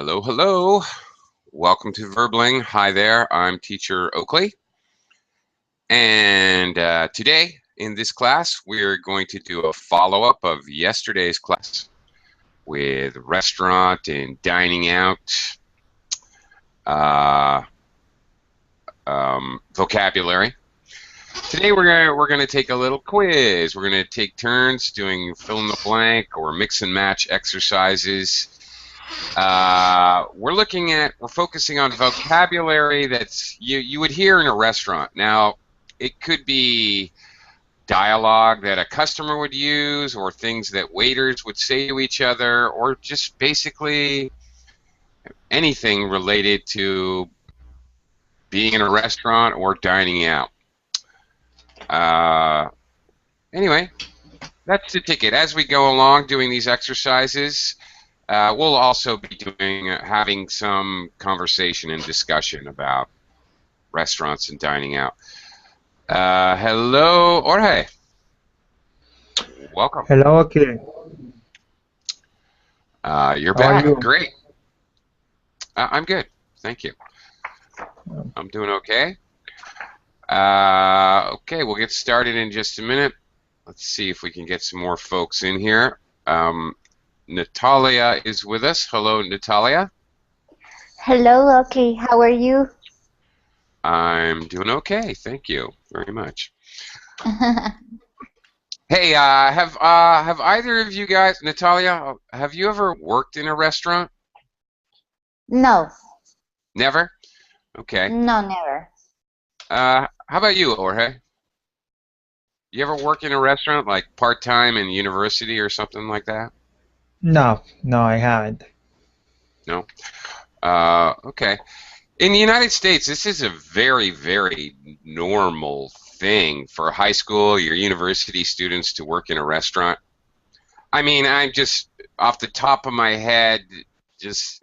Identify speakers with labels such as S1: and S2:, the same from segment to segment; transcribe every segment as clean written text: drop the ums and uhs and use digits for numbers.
S1: Hello, hello. Welcome to Verbling. Hi there, I'm teacher Oakley. And today in this class, we're going to do a follow-up of yesterday's class with restaurant and dining out vocabulary. Today we're gonna take a little quiz. We're gonna take turns doing fill in the blank or mix and match exercises. We're focusing on vocabulary that's you would hear in a restaurant. Now, it could be dialogue that a customer would use, or things that waiters would say to each other, or just basically anything related to being in a restaurant or dining out. Anyway, that's the ticket. As we go along doing these exercises, we'll also be having some conversation and discussion about restaurants and dining out. Hello, Jorge. Welcome.
S2: Hello, okay.
S1: You're
S2: How are
S1: back.
S2: you?
S1: Great. I'm good. Thank you. I'm doing okay. Okay, we'll get started in just a minute. Let's see if we can get some more folks in here. Natalia is with us. Hello, Natalia.
S3: Hello, okay. How are you?
S1: I'm doing okay. Thank you very much. Hey, have either of you guys, Natalia, have you ever worked in a restaurant?
S3: No.
S1: Never? Okay.
S3: No, never.
S1: How about you, Jorge? You ever work in a restaurant, like part-time in university or something like that?
S2: No, I haven't.
S1: No? Okay. In the United States, this is a very, very normal thing for high school or university students to work in a restaurant. I mean, I'm just, off the top of my head, just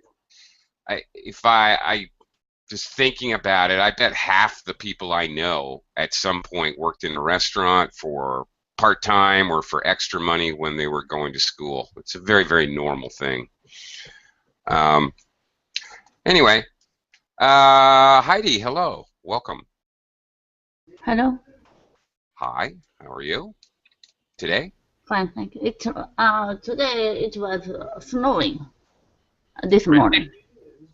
S1: thinking about it, I bet half the people I know at some point worked in a restaurant for part-time or for extra money when they were going to school. It's a very, very normal thing. Anyway, Heidi, hello. Welcome.
S4: Hello.
S1: Hi, how are you today?
S4: Fine, thank you. Today it was snowing this morning.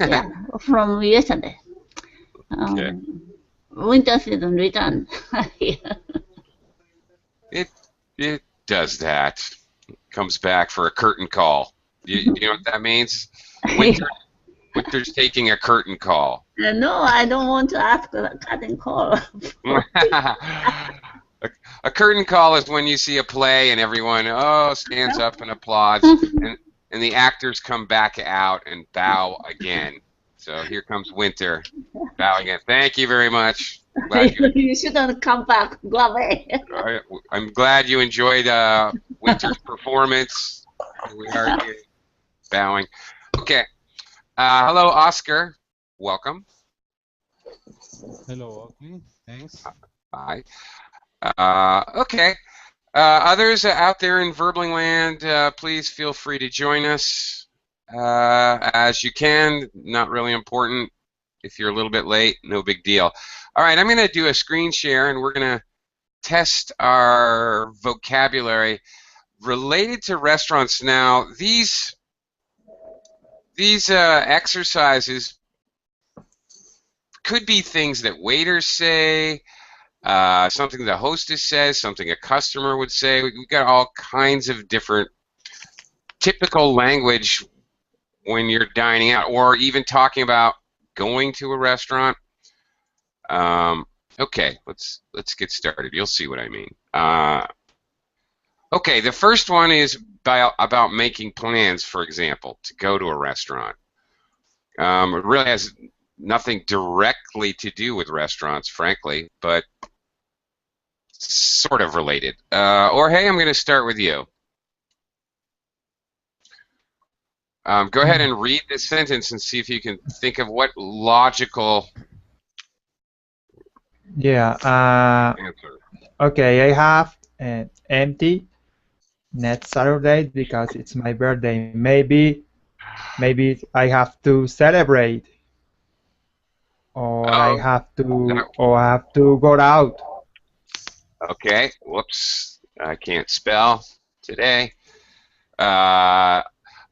S4: Yeah, from yesterday.
S1: Okay.
S4: Winter season returned. Yeah.
S1: It does that. Comes back for a curtain call. You know what that means? Winter's taking a curtain call.
S4: No, I don't want to ask a curtain call.
S1: A curtain call is when you see a play and everyone stands up and applauds, and the actors come back out and bow again. So here comes Winter, bow again. Thank you very much.
S4: You shouldn't come back. Go away.
S1: I'm glad you enjoyed Winter's performance. We are here bowing. Okay. Hello, Oscar. Welcome.
S5: Hello, okay. Thanks.
S1: Hi. Okay. Others out there in Verbling land, please feel free to join us as you can. Not really important. If you're a little bit late, no big deal. All right, I'm going to do a screen share, and we're going to test our vocabulary related to restaurants. Now, these exercises could be things that waiters say, something the hostess says, something a customer would say. We've got all kinds of different typical language when you're dining out, or even talking about going to a restaurant. Okay, let's get started. You'll see what I mean. Okay, the first one is about making plans, for example, to go to a restaurant. It really has nothing directly to do with restaurants, frankly, but sort of related. Jorge, I'm going to start with you. Go ahead and read this sentence and see if you can think of what logical
S2: answer. Okay, I have an empty next Saturday because it's my birthday. Maybe Maybe I have to celebrate,
S1: Oh,
S2: or I have to go out.
S1: okay. Whoops. I can't spell today. Uh,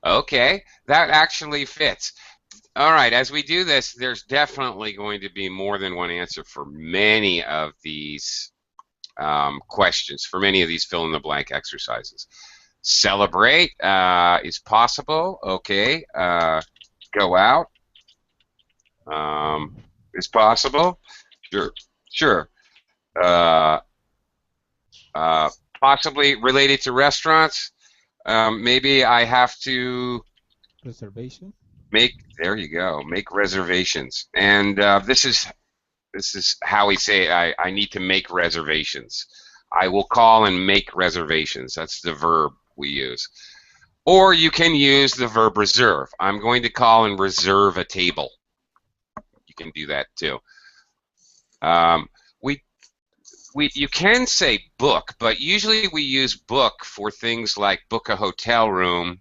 S1: okay. That actually fits. All right. As we do this, there's definitely going to be more than one answer for many of these questions, for many of these fill-in-the-blank exercises. Celebrate is possible. Okay. Go out is possible. Sure. Sure. Uh, uh, Possibly related to restaurants. Maybe I have to
S5: Reservation?
S1: there you go, make reservations. And this is how we say it. I need to make reservations. I will call and make reservations. That's the verb we use. Or you can use the verb reserve. I'm going to call and reserve a table. You can do that too. We you can say book, but usually we use book for things like book a hotel room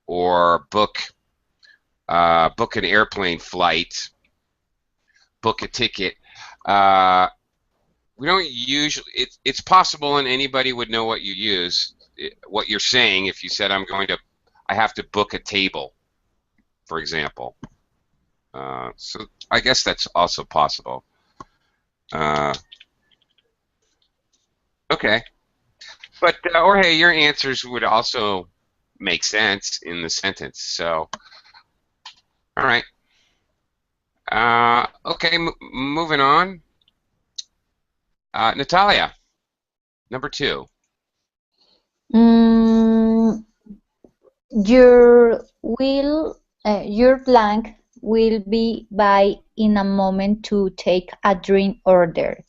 S1: or book an airplane flight, book a ticket. We don't usually. It's possible, and anybody would know what you use, what you're saying. If you said I have to book a table, for example. So I guess that's also possible. Okay, but Jorge, your answers would also make sense in the sentence. So, all right. Okay, moving on. Natalia, number 2.
S3: Your blank will be by in a moment to take a drink order.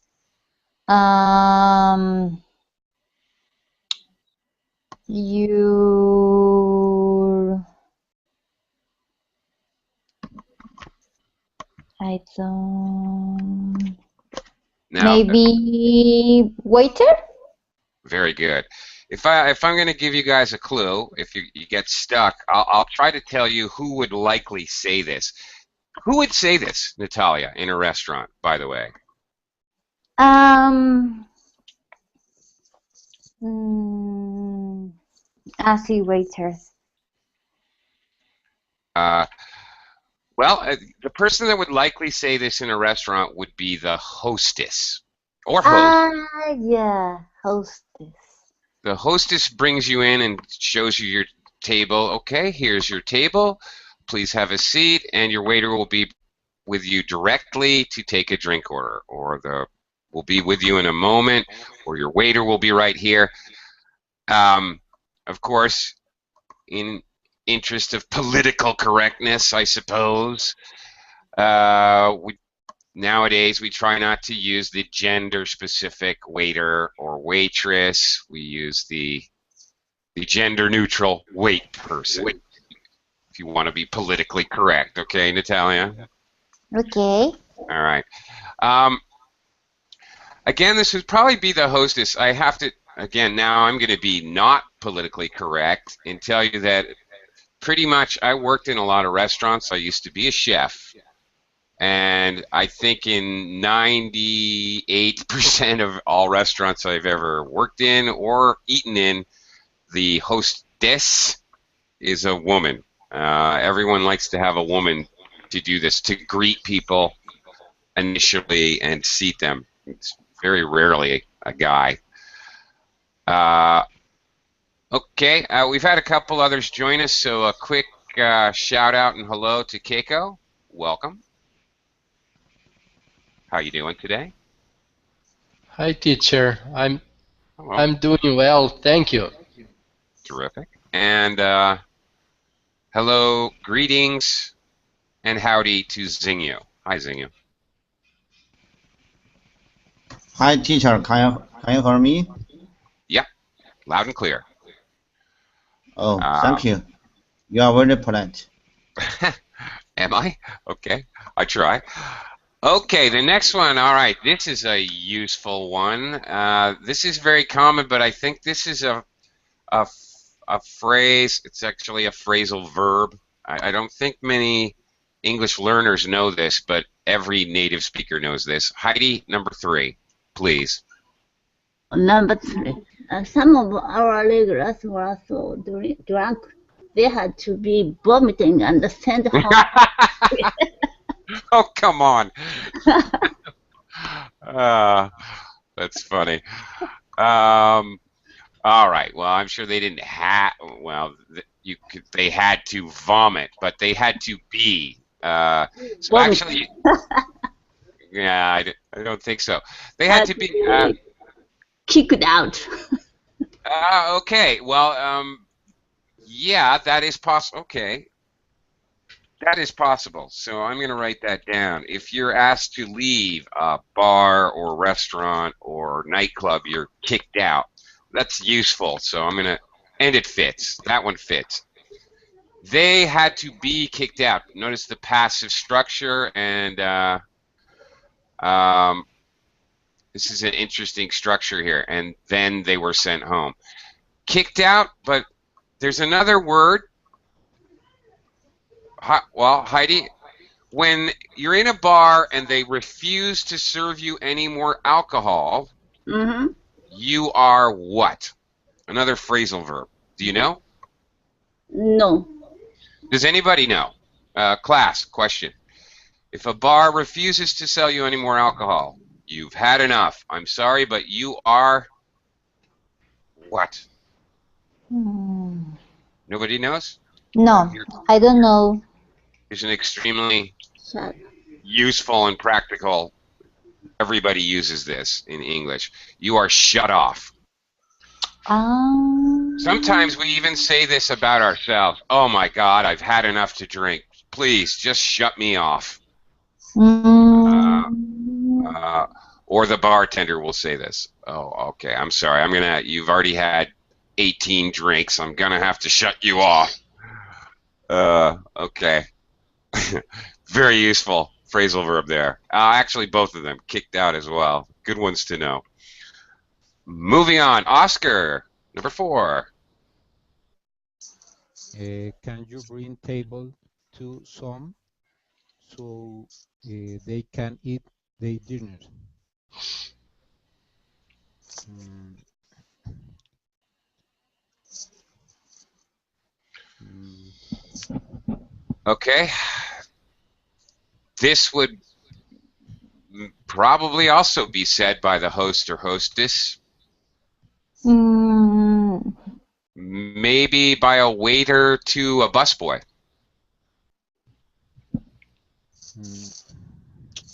S3: I don't.
S1: Now,
S3: Maybe waiter?
S1: very good. If I'm going to give you guys a clue, if you get stuck, I'll try to tell you who would likely say this. Who would say this, Natalia, in a restaurant, by the way?
S3: I see waiters.
S1: Well, the person that would likely say this in a restaurant would be the hostess or host.
S3: Yeah, hostess.
S1: The hostess brings you in and shows you your table. Okay, here's your table. Please have a seat, and your waiter will be with you directly to take a drink order, or will be with you in a moment, or your waiter will be right here. Of course, in interest of political correctness, I suppose, nowadays we try not to use the gender-specific waiter or waitress. We use the gender-neutral wait person. If you want to be politically correct, okay, Natalia?
S3: Okay.
S1: All right. Again, this would probably be the hostess. I have to, again, now I'm going to be not politically correct and tell you that pretty much I worked in a lot of restaurants. I used to be a chef. And I think in 98% of all restaurants I've ever worked in or eaten in, the hostess is a woman. Everyone likes to have a woman to do this, to greet people initially and seat them. It's very rarely a guy. Okay, we've had a couple others join us, so a quick shout out and hello to Keiko. Welcome. How you doing today?
S6: Hi, teacher. I'm
S1: Hello.
S6: doing well, thank you.
S1: Terrific. And hello, greetings, and howdy to Xingyu. Hi, Xingyu.
S7: Hi, teacher. Can you hear me?
S1: Yep, loud and clear.
S7: Oh, thank you. You are very polite.
S1: Am I? Okay, I try. Okay, the next one. All right, this is a useful one. This is very common, but I think this is a phrase. It's actually a phrasal verb. I don't think many English learners know this, but every native speaker knows this. Heidi, number 3, please.
S4: Number 3. Some of our regulars were so drunk they had to be vomiting and sent home.
S1: Oh, come on. That's funny. All right. Well, I'm sure they didn't have. Well, they had to vomit, but they had to be. So actually, yeah, I don't think so. They had to be.
S4: Kicked out.
S1: Okay. Well, yeah, that is possible. Okay. That is possible. So I'm going to write that down. If you're asked to leave a bar or restaurant or nightclub, you're kicked out. That's useful. So I'm going to, and it fits. That one fits. They had to be kicked out. Notice the passive structure, and this is an interesting structure here. And then they were sent home. Kicked out, but there's another word. Well, Heidi, when you're in a bar and they refuse to serve you any more alcohol, you are what? Another phrasal verb. Do you know?
S4: No.
S1: Does anybody know? Class, question. If a bar refuses to sell you any more alcohol, you've had enough. I'm sorry, but you are what? Nobody knows?
S3: No, I don't know.
S1: It's an extremely useful and practical. Everybody uses this in English. You are shut off. Sometimes we even say this about ourselves. Oh my God, I've had enough to drink. Please, just shut me off. Or the bartender will say this. Oh, okay, I'm sorry. You've already had 18 drinks. I'm gonna have to shut you off. Okay. Very useful phrasal verb there. Actually, both of them. Kicked out as well. Good ones to know. Moving on. Oscar, number 4.
S5: Can you bring table to some so they can eat their dinner?
S1: Okay. This would probably also be said by the host or hostess. Maybe by a waiter to a busboy.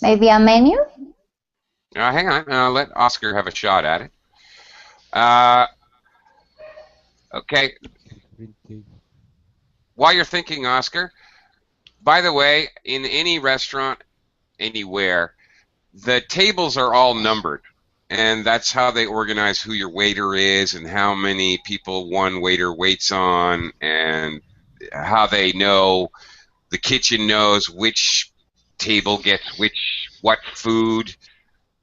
S3: Maybe a menu?
S1: Hang on. Let Oscar have a shot at it. Okay. While you're thinking, Oscar, by the way, in any restaurant, anywhere, the tables are all numbered. And that's how they organize who your waiter is and how many people one waiter waits on and how they know, the kitchen knows which table gets what food.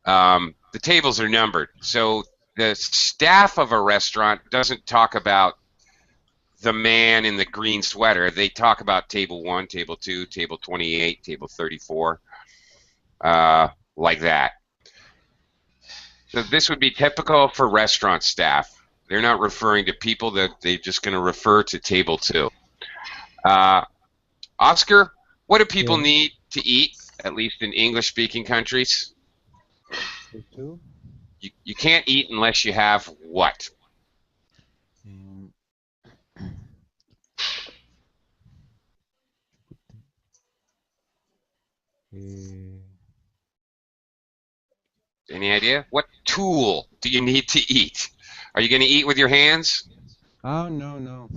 S1: The tables are numbered. So the staff of a restaurant doesn't talk about the man in the green sweater. They talk about table 1, table 2, table 28, table 34, like that. So this would be typical for restaurant staff. They're not referring to people, that they're just going to refer to table 2. Oscar, what do people need to eat, at least in English-speaking countries? You can't eat unless you have what? Any idea? What tool do you need to eat? Are you going to eat with your hands?
S5: Oh, no.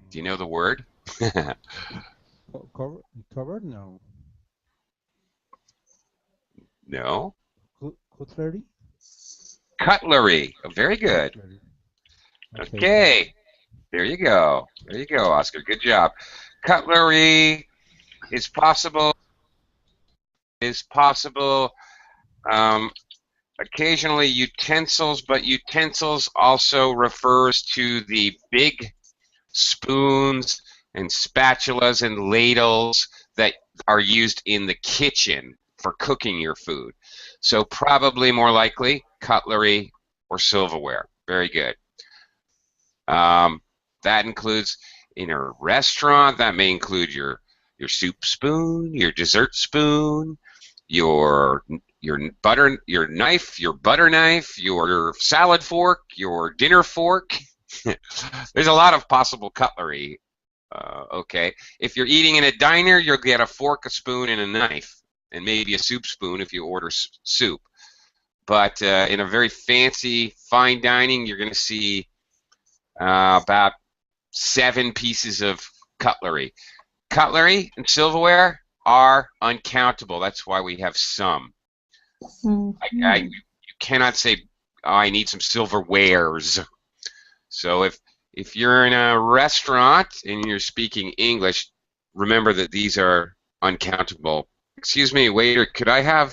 S1: Do you know the word?
S5: Covered? No.
S1: No.
S5: Cutlery?
S1: Cutlery. Oh, very good.
S5: Cutlery.
S1: Okay. There you go. There you go, Oscar. Good job. Cutlery is possible. occasionally utensils, but utensils also refers to the big spoons and spatulas and ladles that are used in the kitchen for cooking your food. So probably more likely cutlery or silverware. Very good. That includes in a restaurant, that may include your soup spoon, your dessert spoon, your knife, your butter knife, your salad fork, your dinner fork. There's a lot of possible cutlery. Okay, if you're eating in a diner, you'll get a fork, a spoon, and a knife, and maybe a soup spoon if you order soup. But in a very fancy fine dining, you're going to see about 7 pieces of cutlery. Cutlery and silverware are uncountable. That's why we have some. You cannot say, oh, I need some silverwares. So if you're in a restaurant and you're speaking English, remember that these are uncountable. Excuse me, waiter, could I have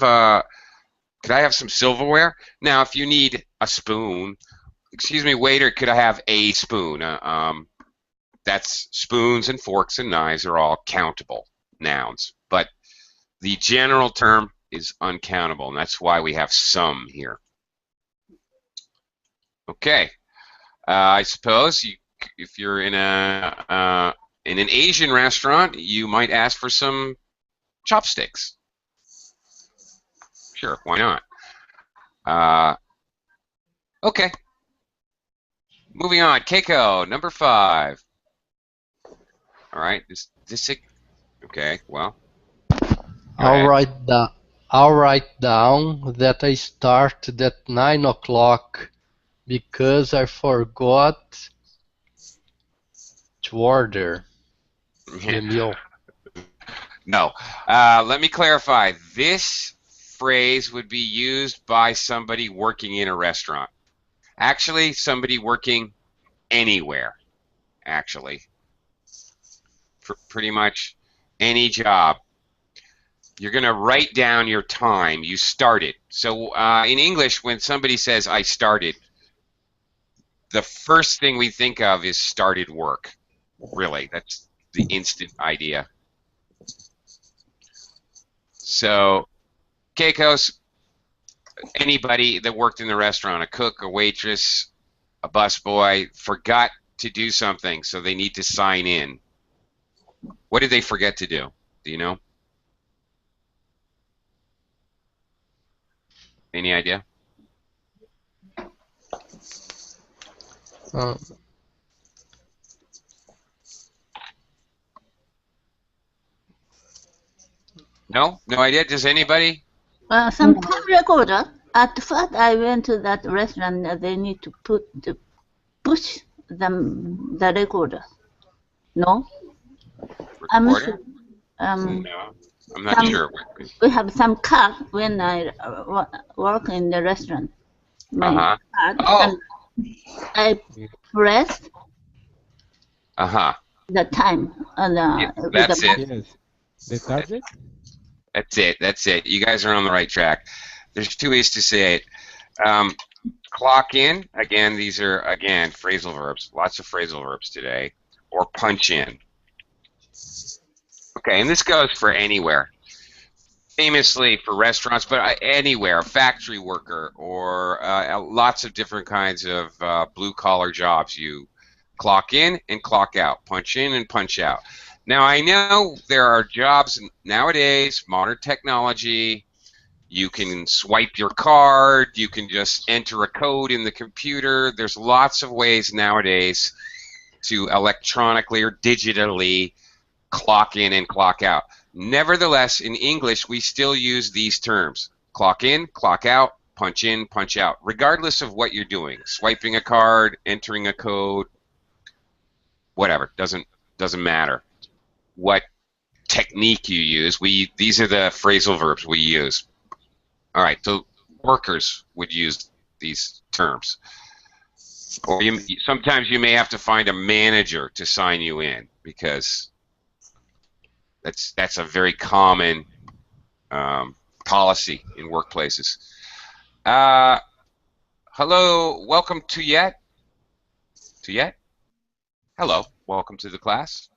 S1: some silverware? Now, if you need a spoon, excuse me, waiter, could I have a spoon? That's spoons and forks and knives are all countable nouns, but the general term is uncountable, and that's why we have some here. Okay, I suppose if you're in an Asian restaurant, you might ask for some chopsticks. Sure, why not? Okay. Moving on, Keiko, number 5. All right, Disick. Okay, well.
S6: I'll write down that I started at 9 o'clock because I forgot to order the meal.
S1: No. Let me clarify. This phrase would be used by somebody working in a restaurant. Actually, somebody working anywhere, actually. Pretty much any job. You're going to write down your time. You started. So in English, when somebody says, I started, the first thing we think of is started work. Really, that's the instant idea. So, Keikos, anybody that worked in the restaurant, a cook, a waitress, a busboy, forgot to do something, so they need to sign in. What did they forget to do? Do you know? Any idea? No? No idea? Does anybody?
S4: Some tape recorder. At first, I went to that restaurant. They need to push the recorder. No.
S1: Recorder?
S4: No,
S1: I'm not sure.
S4: We have some card when I work in the restaurant. My card, and I pressed the time and
S1: that's it.
S5: Yes. The target?
S1: That's it. That's it. You guys are on the right track. There's 2 ways to say it. Clock in. Again, these are phrasal verbs. Lots of phrasal verbs today. Or punch in. Okay, and this goes for anywhere. Famously for restaurants, but anywhere, a factory worker, or lots of different kinds of blue-collar jobs. You clock in and clock out, punch in and punch out. Now, I know there are jobs nowadays, modern technology, you can swipe your card, you can just enter a code in the computer. There's lots of ways nowadays to electronically or digitally clock in and clock out. Nevertheless, in English, we still use these terms. Clock in, clock out, punch in, punch out, regardless of what you're doing. Swiping a card, entering a code, whatever, doesn't matter what technique you use. These are the phrasal verbs we use. All right, so workers would use these terms. Or sometimes you may have to find a manager to sign you in, because that's a very common policy in workplaces. Hello, welcome to Yet. To Yet? Hello, welcome to the class.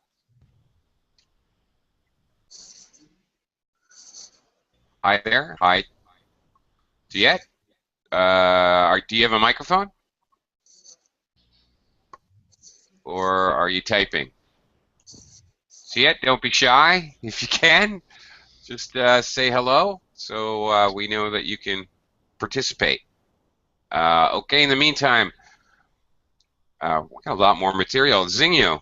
S1: Hi there. Hi. To Yet. Do you have a microphone? Or are you typing? So Yet, don't be shy. If you can, just say hello so we know that you can participate. Okay, in the meantime, we got a lot more material. Xingyu.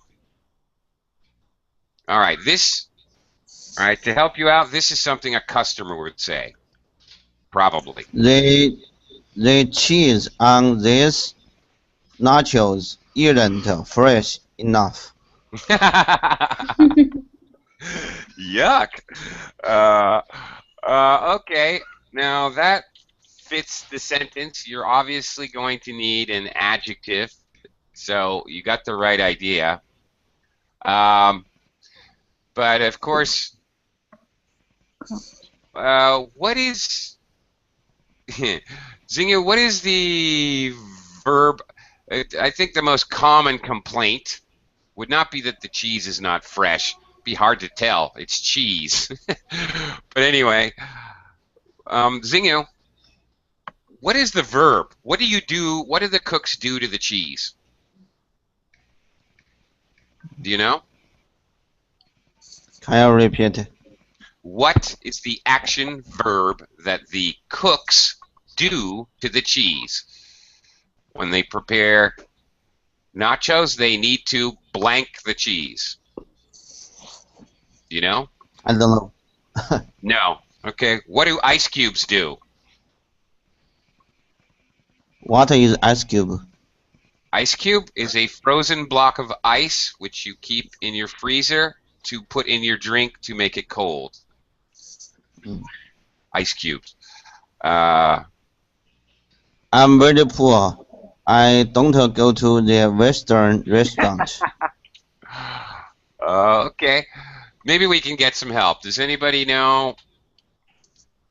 S1: All right, to help you out, this is something a customer would say. Probably.
S7: The cheese on these nachos isn't fresh enough.
S1: Yuck. Okay, now that fits the sentence. You're obviously going to need an adjective, so you got the right idea. But of course, what is Xingyu? What is the verb? I think the most common complaint would not be that the cheese is not fresh. It'd be hard to tell. It's cheese. But anyway, Xingyu, what is the verb? What do you do? What do the cooks do to the cheese? Do you know?
S7: Can you repeat?
S1: What is the action verb that the cooks do to the cheese? When they prepare nachos, they need to blank the cheese. Do you know?
S7: I don't know.
S1: No. Okay. What do ice cubes do?
S7: What is ice cube?
S1: Ice cube is a frozen block of ice which you keep in your freezer to put in your drink to make it cold. Ice cubes.
S7: I'm very poor. I don't go to the Western restaurant.
S1: Okay. Maybe we can get some help. Does anybody know?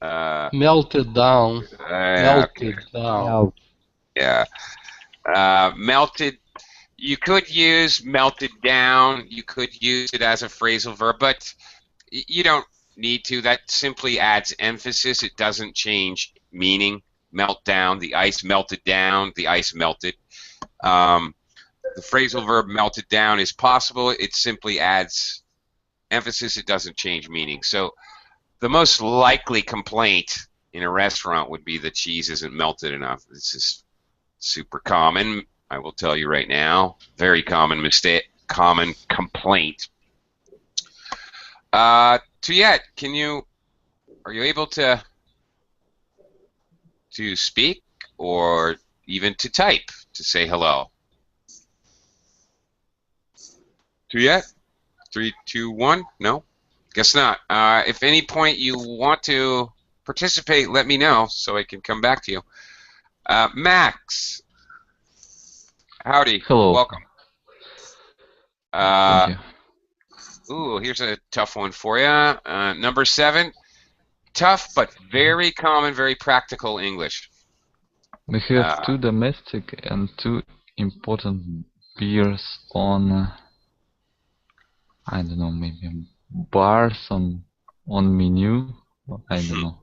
S6: Melted down. Melted
S1: Okay.
S6: down.
S1: Yeah. Melted. You could use melted down. You could use it as a phrasal verb, but you don't need to. That simply adds emphasis. It doesn't change meaning. Melt down. The ice melted down. The ice melted. The phrasal verb melted down is possible. It simply adds emphasis. It doesn't change meaning. So the most likely complaint in a restaurant would be the cheese isn't melted enough. This is super common. I will tell you right now. Very common mistake. Common complaint. Tuyet, are you able to speak or even to type to say hello? Tuyet? 3, 2, 1? No? Guess not. If any point you want to participate, let me know so I can come back to you. Max. Howdy.
S8: Hello.
S1: Welcome.
S8: Thank you.
S1: Ooh, here's a tough one for you. Number 7. Tough but very common, very practical English.
S8: We have 2 domestic and 2 important beers on, I don't know, maybe bars on menu. I don't know.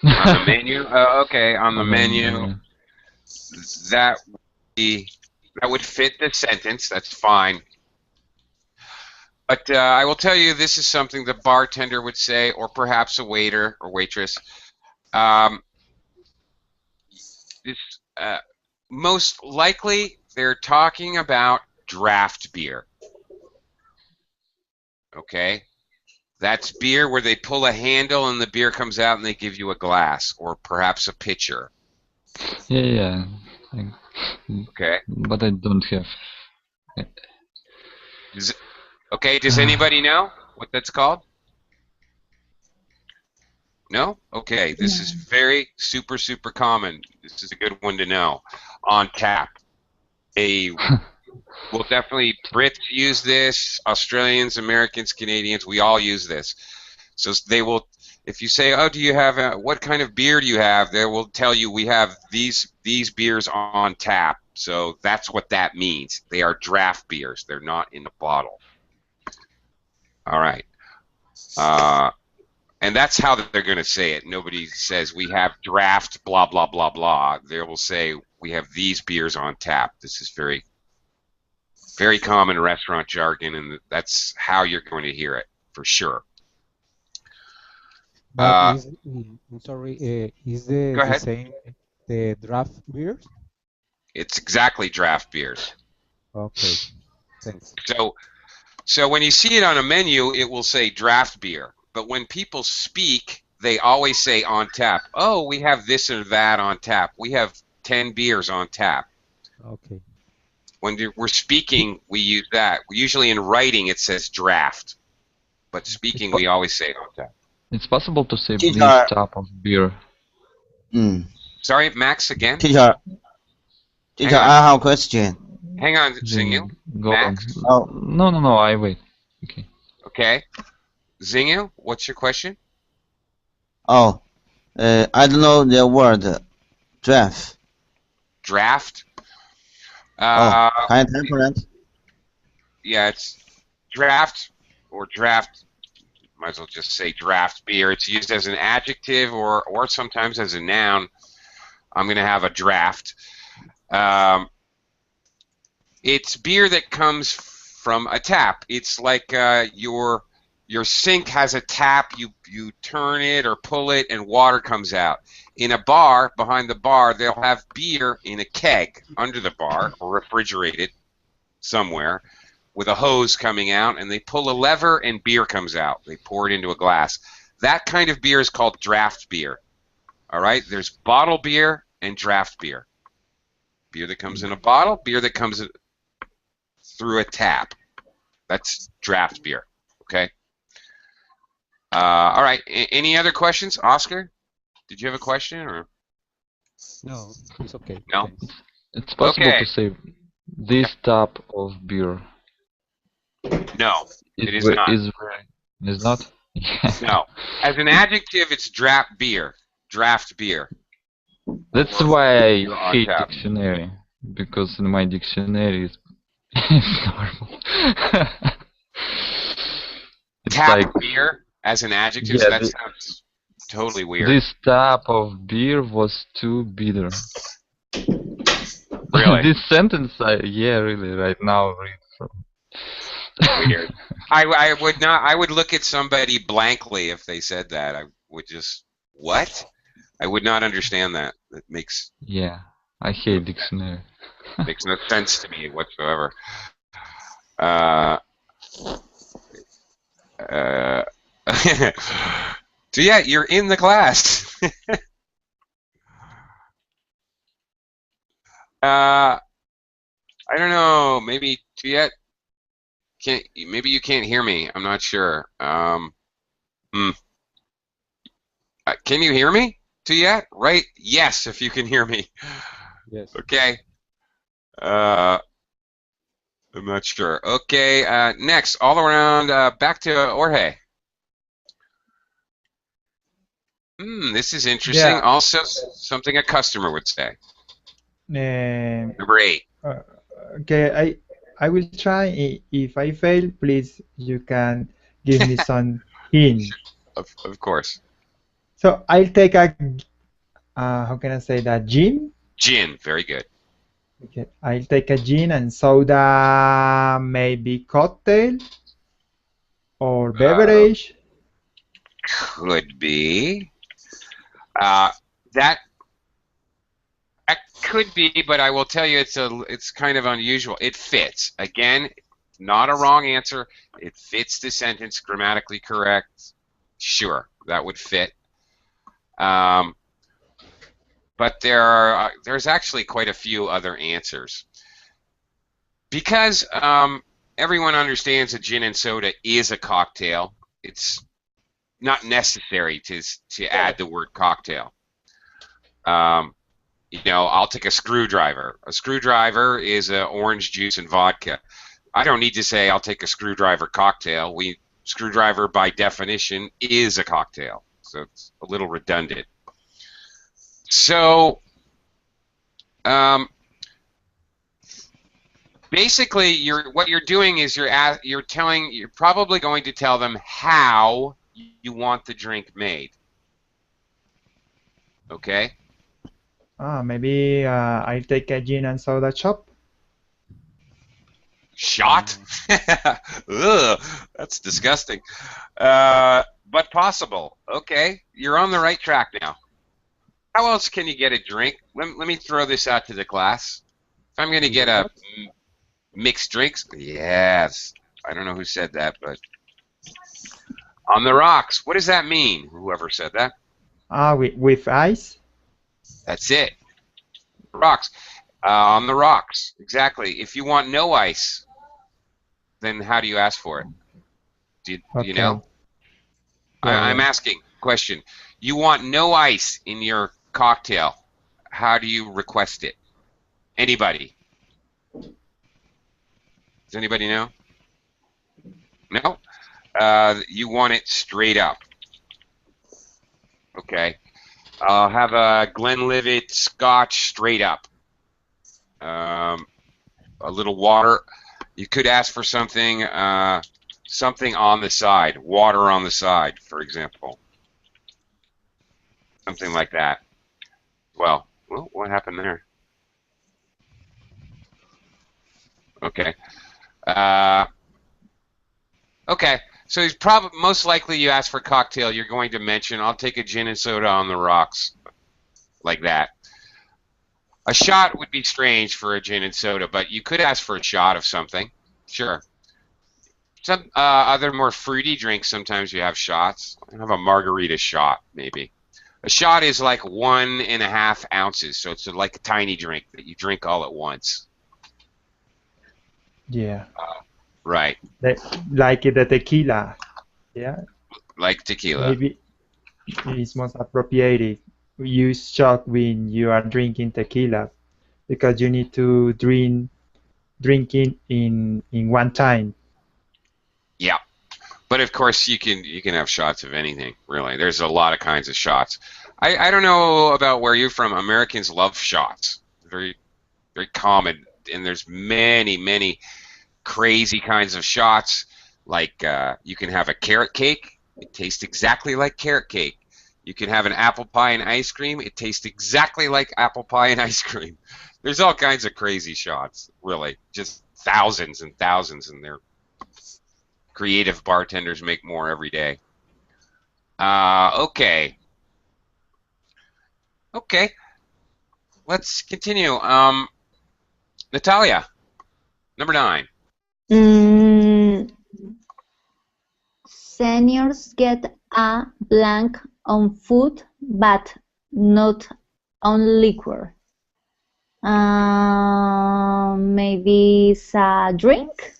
S1: On the menu? Okay, on the menu. That would fit the sentence. That's fine. But I will tell you, this is something the bartender would say, or perhaps a waiter or waitress. Most likely, they're talking about draft beer. Okay? That's beer where they pull a handle and the beer comes out and they give you a glass, or perhaps a pitcher.
S8: Yeah.
S1: Okay.
S8: But I don't have.
S1: Okay, does anybody know what that's called? No? Okay, this is very super common. This is a good one to know. On tap. Well, definitely Brits use this, Australians, Americans, Canadians, we all use this. So they will, If you say, "Oh, do you have what kind of beer do you have?" They will tell you we have these beers on tap. So that's what that means. They are draft beers. They're not in the bottle. All right. And that's how they're going to say it. Nobody says we have draft blah blah blah blah. They will say we have these beers on tap. This is very very common restaurant jargon, and that's how you're going to hear it for sure.
S5: But I'm sorry, is
S1: Go
S5: the
S1: ahead.
S5: same the draft beers?
S1: It's exactly draft beers.
S5: Okay, thanks.
S1: So when you see it on a menu, it will say draft beer. But when people speak, they always say on tap. Oh, we have this or that on tap. We have 10 beers on tap.
S5: Okay.
S1: When we're speaking, we use that. Usually in writing, it says draft. But speaking, we always say on tap.
S8: It's possible to say
S7: Teacher.
S8: this type of beer.
S1: Sorry, Max, again?
S7: Teacher, I have a question.
S1: Hang on, Zingu.
S8: Go
S1: Max?
S8: on. No, I wait. Okay.
S1: Okay. Zingu, what's your question?
S7: I don't know the word draft.
S1: Draft?
S7: Can I temperate?
S1: Yeah, it's draft or draft. Might as well just say draft beer. It's used as an adjective or sometimes as a noun. I'm going to have a draft. It's beer that comes from a tap. It's like your sink has a tap. You turn it or pull it, and water comes out. In a bar, behind the bar, they'll have beer in a keg under the bar or refrigerated somewhere with a hose coming out, and they pull a lever and beer comes out. They pour it into a glass. That kind of beer is called draft beer. All right? There's bottle beer and draft beer. Beer that comes in a bottle, beer that comes through a tap. That's draft beer. Okay? All right. Any other questions? Oscar, did you have a question? Or
S5: No, it's okay.
S1: No?
S5: Thanks.
S8: It's possible
S1: Okay.
S8: to say this type of beer.
S1: No, it is not.
S8: Is not?
S1: No. As an adjective, it's draft beer. Draft beer.
S8: That's why I
S1: on
S8: hate
S1: tap.
S8: dictionary, because in my dictionary it's normal. It's
S1: Tap
S8: like
S1: beer as an adjective.
S8: Yeah,
S1: that sounds totally weird.
S8: this type of beer was too bitter.
S1: Really?
S8: This sentence, yeah, really, right now read from.
S1: Weird. I would not. I would look at somebody blankly if they said that. I would just what? I would not understand that. It makes
S8: Yeah, I hate dictionary.
S1: makes no sense to me whatsoever. So yeah, you're in the class. I don't know. Maybe Tuyet can't. Maybe you can't hear me. I'm not sure. Can you hear me, Tuyet? Right? Yes, if you can hear me.
S5: Yes.
S1: Okay. I'm not sure. Okay. Next, all around. Back to Jorge. This is interesting.
S2: Yeah.
S1: Also, something a customer would say. Number 8.
S2: Okay, I will try. If I fail, please you can give me some hint.
S1: Of course.
S2: So I'll take a how can I say that, gin?
S1: Gin. Very good.
S2: Okay, I'll take a gin and soda, maybe cocktail or beverage.
S1: Could be. That could be, but I will tell you it's kind of unusual. It fits. Again, not a wrong answer. It fits the sentence, grammatically correct. Sure, that would fit. But there's actually quite a few other answers. Because everyone understands that gin and soda is a cocktail, it's not necessary to add the word cocktail. I'll take a screwdriver. A screwdriver is orange juice and vodka. I don't need to say I'll take a screwdriver cocktail. Screwdriver by definition is a cocktail. so it's a little redundant. So, basically, what you're doing is you're probably going to tell them how you want the drink made. Okay?
S2: Maybe I'll take a gin and soda shop.
S1: Shot? Ugh, that's disgusting. But possible. Okay, you're on the right track now. How else can you get a drink? Let me throw this out to the class. If I'm going to get a mixed drinks, yes. I don't know who said that, but on the rocks. What does that mean? Whoever said that?
S2: With ice?
S1: That's it. Rocks. On the rocks. Exactly. If you want no ice, then how do you ask for it? Do you know? I'm asking. Question. You want no ice in your cocktail. How do you request it? Anybody? Does anybody know? No? You want it straight up. Okay. I'll have a Glenlivet Scotch straight up. A little water. You could ask for something something on the side. Water on the side, for example. Something like that. Well, what happened there? Okay. Okay. So he's probably most likely you ask for a cocktail. You're going to mention, I'll take a gin and soda on the rocks, like that. A shot would be strange for a gin and soda, but you could ask for a shot of something. Sure. Some other more fruity drinks, sometimes you have shots. I have a margarita shot, maybe. A shot is like 1.5 ounces, so it's like a tiny drink that you drink all at once.
S2: Yeah.
S1: Right.
S2: Like the tequila. Yeah.
S1: Like tequila.
S2: Maybe it's most appropriate use shot when you are drinking tequila, because you need to drink it in one time.
S1: Yeah. But of course you can have shots of anything, really. There's a lot of kinds of shots. I don't know about where you're from. Americans love shots. Very very common, and there's many crazy kinds of shots. Like you can have a carrot cake. It tastes exactly like carrot cake. You can have an apple pie and ice cream. It tastes exactly like apple pie and ice cream. There's all kinds of crazy shots, really. Just thousands and thousands, and they're creative bartenders make more every day. Okay. Okay. Let's continue. Natalia, number 9.
S3: Seniors get a blank on food, but not on liquor. Maybe it's a drink?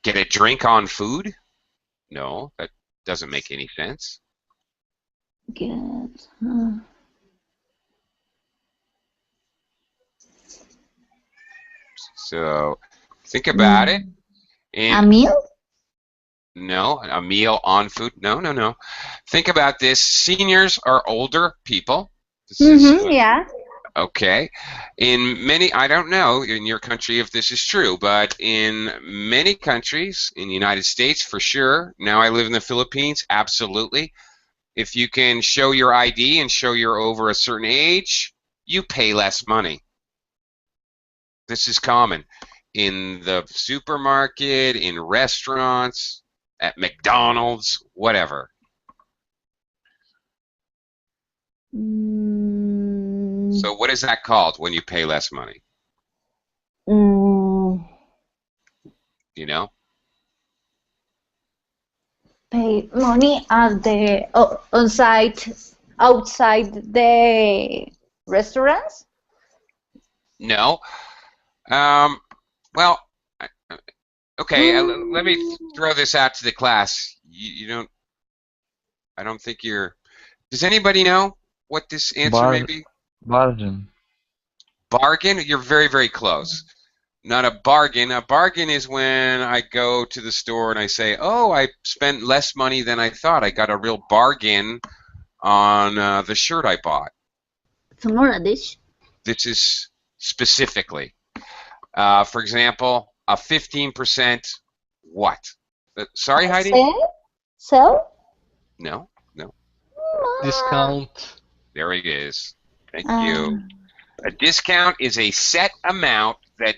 S1: Get a drink on food? No, that doesn't make any sense.
S3: Get.
S1: So think about it.
S3: A meal?
S1: No, a meal on food. No. Think about this. Seniors are older people.
S3: Yeah.
S1: Okay. In many, I don't know in your country if this is true, but in many countries, in the United States for sure, now I live in the Philippines, absolutely. If you can show your ID and show you're over a certain age, you pay less money. This is common in the supermarket, in restaurants, at McDonald's, whatever. So what is that called when you pay less money? You know?
S3: Pay money at the outside the restaurants?
S1: No. Well, okay. Let me throw this out to the class. You don't. I don't think you're. Does anybody know what this answer may be?
S8: Bargain.
S1: Bargain? You're very, very close. not a bargain. A bargain is when I go to the store and I say, oh, I spent less money than I thought. I got a real bargain on the shirt I bought.
S4: Smaller dish.
S1: This is specifically. For example, a 15% what? Sorry, Heidi?
S3: Sell?
S1: No, no.
S6: Discount.
S1: There it is. Thank you. A discount is a set amount that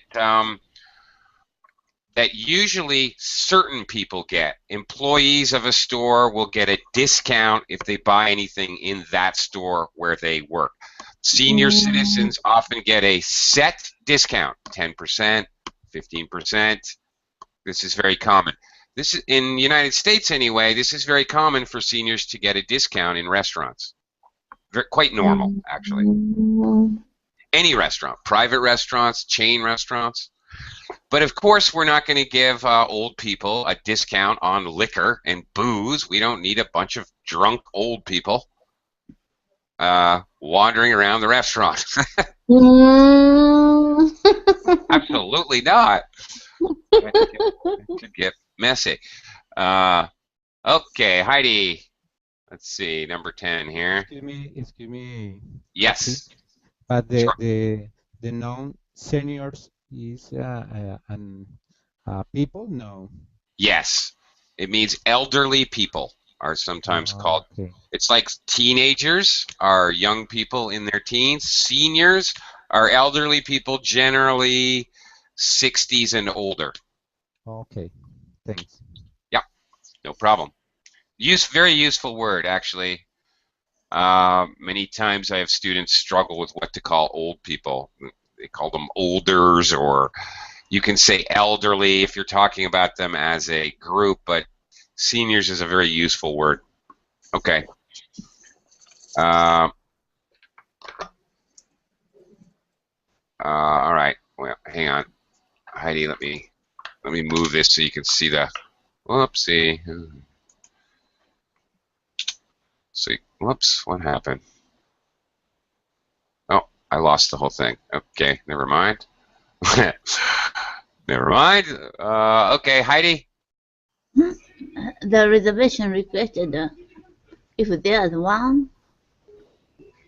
S1: that usually certain people get. Employees of a store will get a discount if they buy anything in that store where they work. Senior citizens often get a set discount, 10%, 15%. This is very common. This is, in the United States anyway, this is very common for seniors to get a discount in restaurants. Quite normal, actually. Any restaurant, private restaurants, chain restaurants. But of course, we're not going to give old people a discount on liquor and booze. We don't need a bunch of drunk old people wandering around the restaurant. Absolutely not. It could get messy. Okay, Heidi. Let's see, number 10 here.
S5: Excuse me.
S1: Yes.
S5: But
S1: Sure.
S5: the noun seniors is people? No.
S1: Yes. It means elderly people are sometimes called.
S5: Okay.
S1: It's like teenagers are young people in their teens. Seniors are elderly people, generally 60s and older.
S5: Okay. Thanks.
S1: Yep. No problem. Very useful word, actually. Many times I have students struggle with what to call old people. They call them olders, or you can say elderly if you're talking about them as a group, but seniors is a very useful word. Okay. All right. Well, hang on, Heidi. Let me move this so you can see the. Whoopsie. See. Whoops. What happened? Oh, I lost the whole thing. Okay. Never mind. Never mind. Okay, Heidi.
S4: The reservation requested if there's one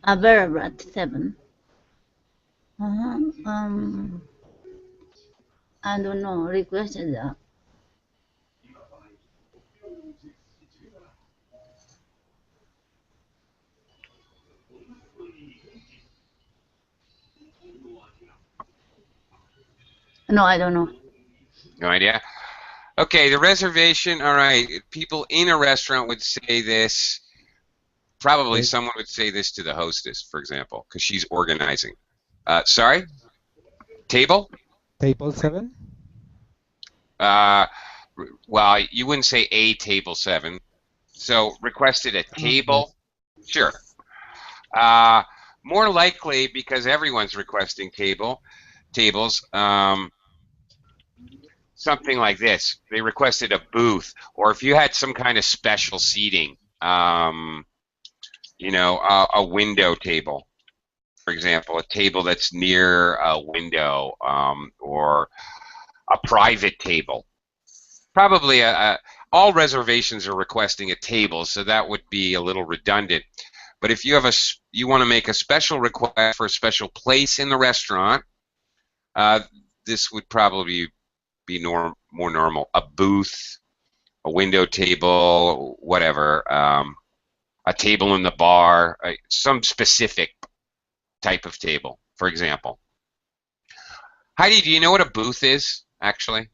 S4: available at 7. I don't know. Requested. No, I don't know.
S1: No idea. Okay, the reservation. All right, people in a restaurant would say this. Probably someone would say this to the hostess, for example, because she's organizing. Sorry? Table?
S5: Table 7?
S1: Well, you wouldn't say a table 7. So requested a table? Sure. More likely, because everyone's requesting tables, something like this. They requested a booth, or if you had some kind of special seating, you know, a window table, for example, a table that's near a window, or a private table. Probably all reservations are requesting a table, so that would be a little redundant. But if you have you want to make a special request for a special place in the restaurant, this would probably be more normal. A booth, a window table, whatever. A table in the bar, some specific type of table, for example. Heidi, do you know what a booth is, actually?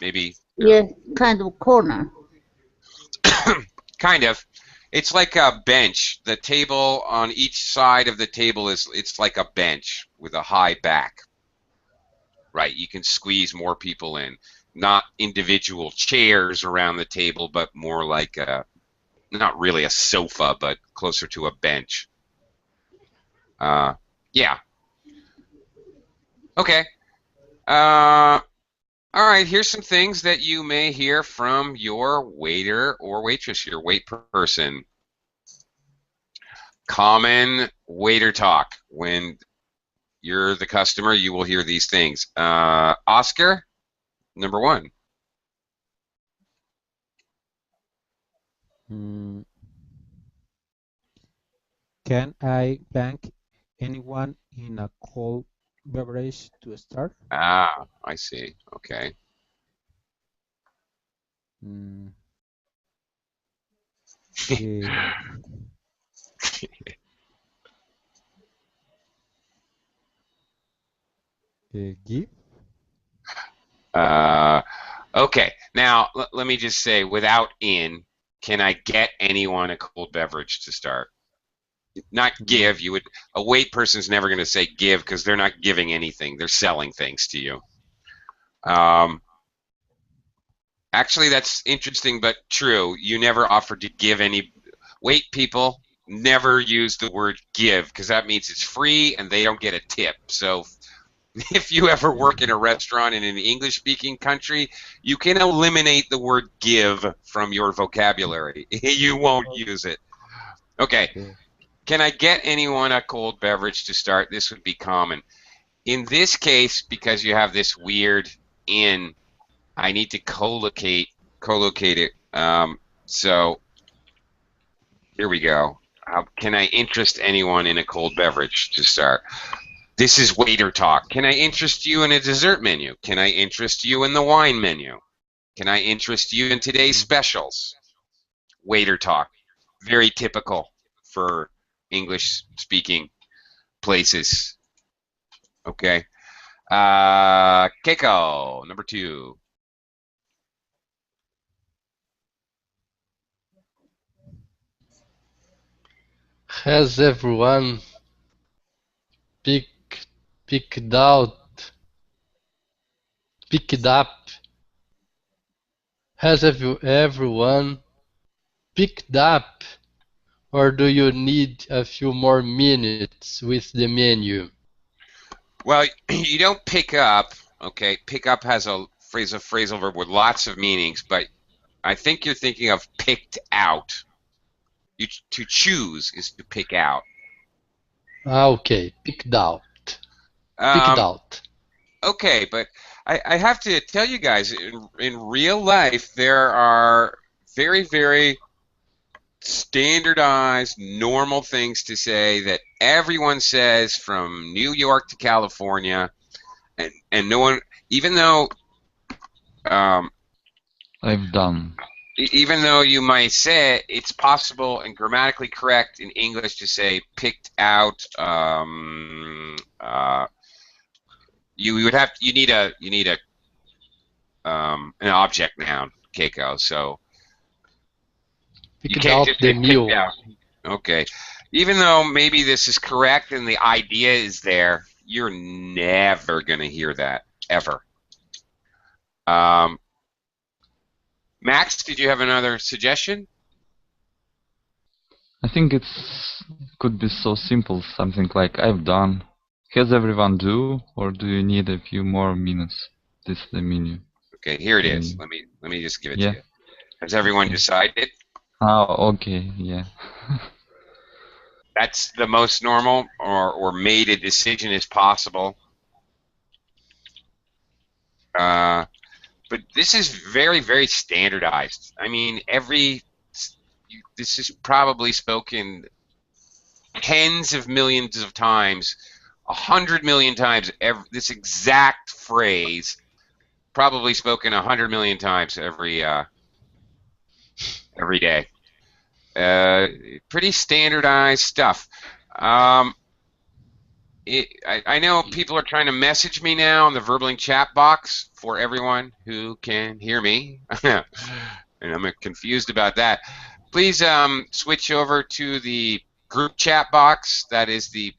S1: Maybe.
S4: Yes, kind of corner.
S1: Kind of. It's like a bench. The table on each side of the table it's like a bench with a high back. Right, you can squeeze more people in. Not individual chairs around the table, but more like not really a sofa, but closer to a bench. Yeah. Okay. All right, here's some things that you may hear from your waiter or waitress, your wait person. Common waiter talk when you're the customer, you will hear these things. Oscar, number 1.
S5: Can I bank anyone in a cold beverage to start?
S1: Ah, I see. Okay.
S5: Give?
S1: Okay. Now, let me just say, without in, can I get anyone a cold beverage to start? Not give. A wait person's never going to say give because they're not giving anything. They're selling things to you. Actually, that's interesting but true. You never offered to give any. Wait people never use the word give because that means it's free and they don't get a tip. So if you ever work in a restaurant in an English-speaking country, you can eliminate the word give from your vocabulary. You won't use it. Okay. Can I get anyone a cold beverage to start? This would be common. In this case, because you have this weird in, I need to collocate it. So here we go. Can I interest anyone in a cold beverage to start? This is waiter talk. Can I interest you in a dessert menu? Can I interest you in the wine menu? Can I interest you in today's specials? Waiter talk. Very typical for English-speaking places. Okay. Keiko, number 2.
S6: Has everyone picked up? Has everyone picked up? Or do you need a few more minutes with the menu?
S1: Well, you don't pick up. Okay, pick up has a phrasal verb with lots of meanings, but I think you're thinking of picked out. To choose is to pick out.
S6: Okay, picked out. Picked out.
S1: Okay, but I have to tell you guys, in real life, there are very, very standardized, normal things to say that everyone says from New York to California, and no one, even though
S8: I've done.
S1: even though you might say it, it's possible and grammatically correct in English to say picked out. You need an object noun, Keiko. So you can't just say picked out. Okay. Even though maybe this is correct and the idea is there, you're never going to hear that ever. Max, did you have another suggestion?
S8: I think could be so simple, something like I've done. Has everyone do, or do you need a few more minutes? This is the menu.
S1: Okay, here it is. Let me just give it to you. Has everyone decided?
S8: Oh, okay, yeah.
S1: That's the most normal or made a decision as possible. But this is very, very standardized. I mean, this is probably spoken tens of millions of times, 100 million times. This exact phrase, probably spoken 100 million times every day. Pretty standardized stuff. I know people are trying to message me now in the Verbling chat box for everyone who can hear me, and I'm confused about that. Please switch over to the group chat box. That is the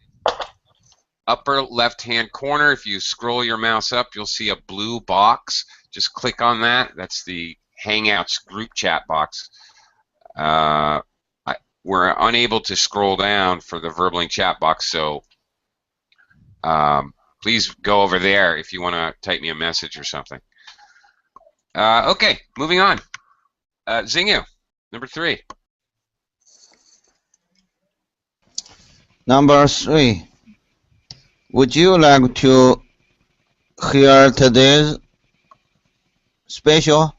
S1: upper left-hand corner. If you scroll your mouse up, you'll see a blue box. Just click on that. That's the Hangouts group chat box. We're unable to scroll down for the Verbling chat box, so please go over there if you want to type me a message or something. Okay, moving on. Zingu, number 3.
S7: Number 3. Would you like to hear today's special?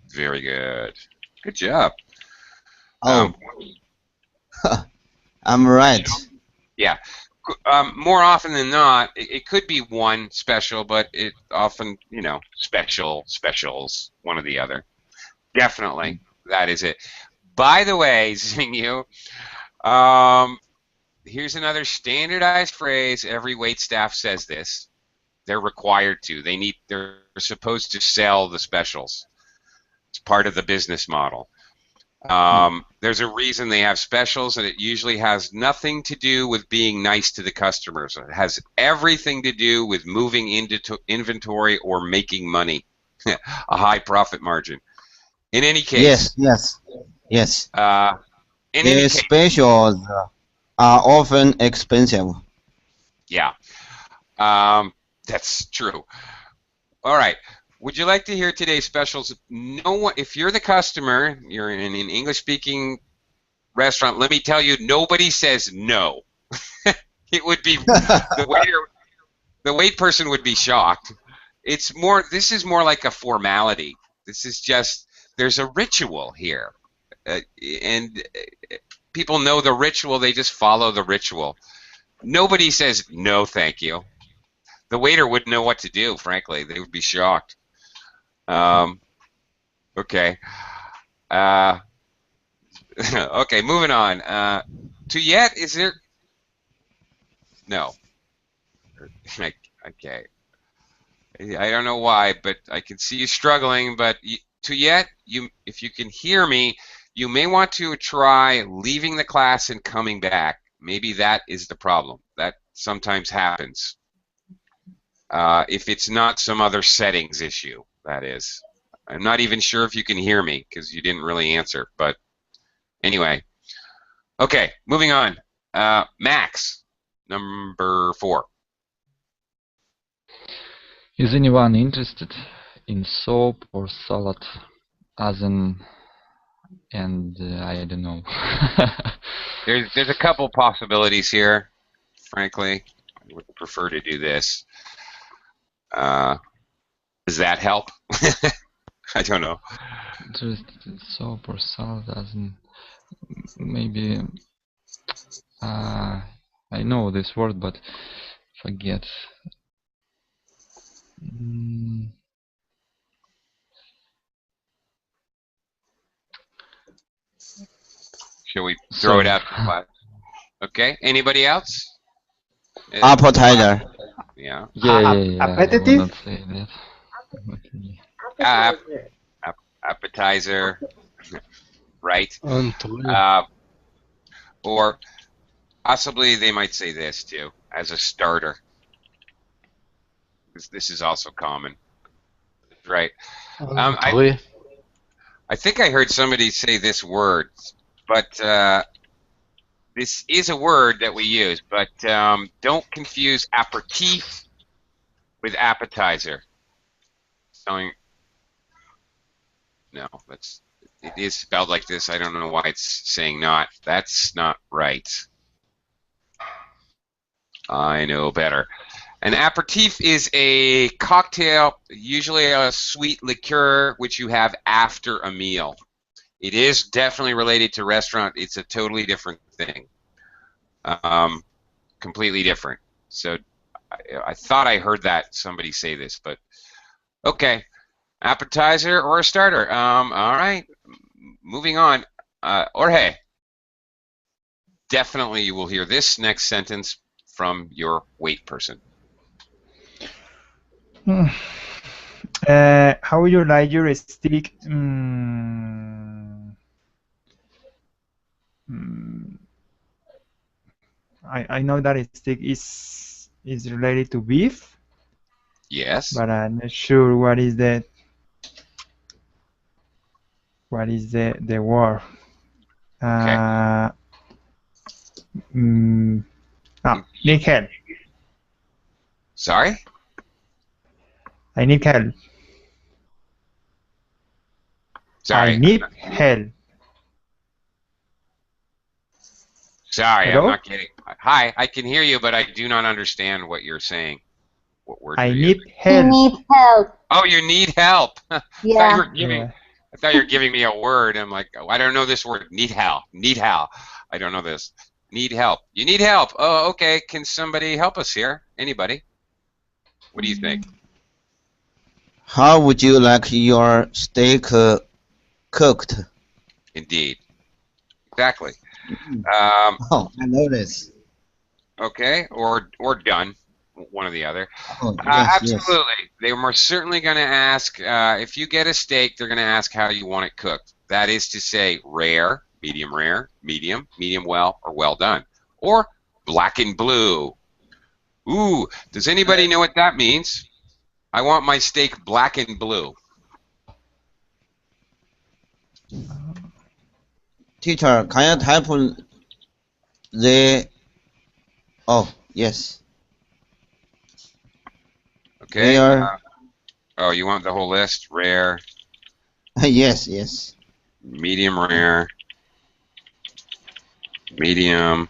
S1: Very good. Good job.
S7: Oh, I'm right.
S1: Yeah. More often than not, it could be one special, but it often, specials, one or the other. Definitely, that is it. By the way, Xingyu, here's another standardized phrase. Every wait staff says this. They're required to. They're supposed to sell the specials. It's part of the business model. There's a reason they have specials, and it usually has nothing to do with being nice to the customers. It has everything to do with moving into inventory or making money, a high profit margin. In any case,
S7: Yes.
S1: in any
S7: The
S1: case,
S7: specials are often expensive.
S1: yeah, that's true. All right. Would you like to hear today's specials? No one, if you're the customer, you're in an English-speaking restaurant. Let me tell you, nobody says no. It would be the wait person would be shocked. This is more like a formality. This is just, there's a ritual here, and people know the ritual. They just follow the ritual. Nobody says no, thank you. The waiter wouldn't know what to do. Frankly, they would be shocked. Okay. Okay, moving on. To yet, is there? No. Okay. I don't know why, but I can see you struggling. But to yet, if you can hear me, you may want to try leaving the class and coming back. Maybe that is the problem. That sometimes happens. If it's not some other settings issue, that is. I'm not even sure if you can hear me because you didn't really answer. But anyway. Okay, moving on. Max, number 4.
S8: Is anyone interested in soap or salad as an, and I don't know.
S1: There's a couple possibilities here. Frankly, I would prefer to do this. Does that help? I don't know.
S8: Interested in soap or salad as in, maybe I know this word but forget.
S1: Shall we throw it out to class? Okay. Anybody else?
S7: Appetizer.
S1: Yeah.
S8: Yeah.
S2: Appetitive?
S8: I will not say that. Okay.
S1: Appetizer. Right.
S6: Antonio.
S1: Or possibly they might say this too, as a starter. This is also common. Right. I think I heard somebody say this word, but this is a word that we use, but don't confuse aperitif with appetizer. No, it is spelled like this. I don't know why it's saying not. That's not right. I know better. An aperitif is a cocktail, usually a sweet liqueur, which you have after a meal. It is definitely related to restaurant. It's a totally different thing. Completely different. So I thought I heard that somebody say this, but okay. Appetizer or a starter. All right. Moving on. Jorge. Definitely you will hear this next sentence from your wait person.
S2: How would you like your steak? I know that steak is related to beef.
S1: Yes.
S2: But I'm not sure what is the word.
S1: Okay.
S2: Need help.
S1: Sorry?
S2: I need help.
S1: Sorry.
S2: I need help.
S1: Sorry, I'm
S2: Hello?
S1: not getting. Hi, I can hear you, but I do not understand what you're saying. What words
S2: I
S1: you're
S2: need
S1: using?
S3: He
S2: help.
S3: needs help.
S1: Oh, you need help. Thought you
S3: Yeah.
S1: were giving.
S2: Yeah.
S1: I thought you were giving me a word. I'm like, oh, I don't know this word. Need help. Need help. I don't know this. Need help. You need help. Oh, okay. Can somebody help us here? Anybody? What do you think?
S7: How would you like your steak cooked?
S1: Indeed. Exactly.
S7: Mm.
S1: Um,
S7: Oh, I know this.
S1: okay. Or done. One or the other.
S7: Oh, yes, yes.
S1: Absolutely. They were certainly going to ask, if you get a steak, they're going to ask how you want it cooked. That is to say, rare, medium well, or well done. Or black and blue. Ooh, does anybody know what that means? I want my steak black and blue.
S7: Teacher, can you type the... Oh, yes.
S1: Okay.
S7: Rare.
S1: Oh, you want the whole list? Rare,
S7: Yes, yes.
S1: medium rare, medium.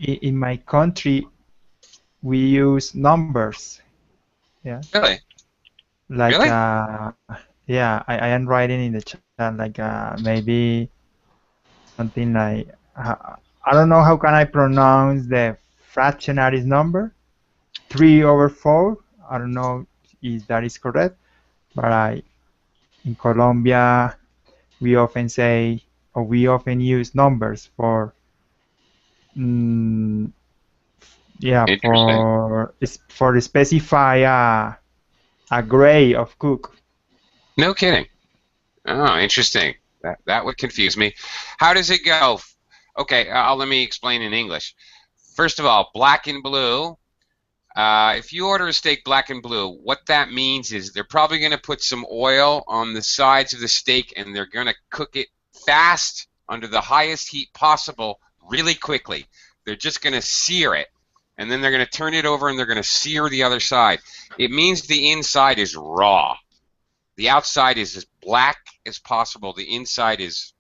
S2: In my country, we use numbers. Yeah.
S1: Really?
S2: Like,
S1: Really?
S2: yeah, I am writing in the chat, like, maybe something like, I don't know how can I pronounce the fractionaries number, 3/4. I don't know if that is correct, but in Colombia, we often say, or we often use numbers for, mm, yeah,
S1: Interesting.
S2: for specify a grade of cook.
S1: No kidding. Oh, interesting. That would confuse me. How does it go? Okay, let me explain in English. First of all, black and blue. If you order a steak black and blue, what that means is they're probably going to put some oil on the sides of the steak and they're going to cook it fast under the highest heat possible really quickly. They're just going to sear it and then they're going to turn it over and they're going to sear the other side. It means the inside is raw. The outside is as black as possible. The inside is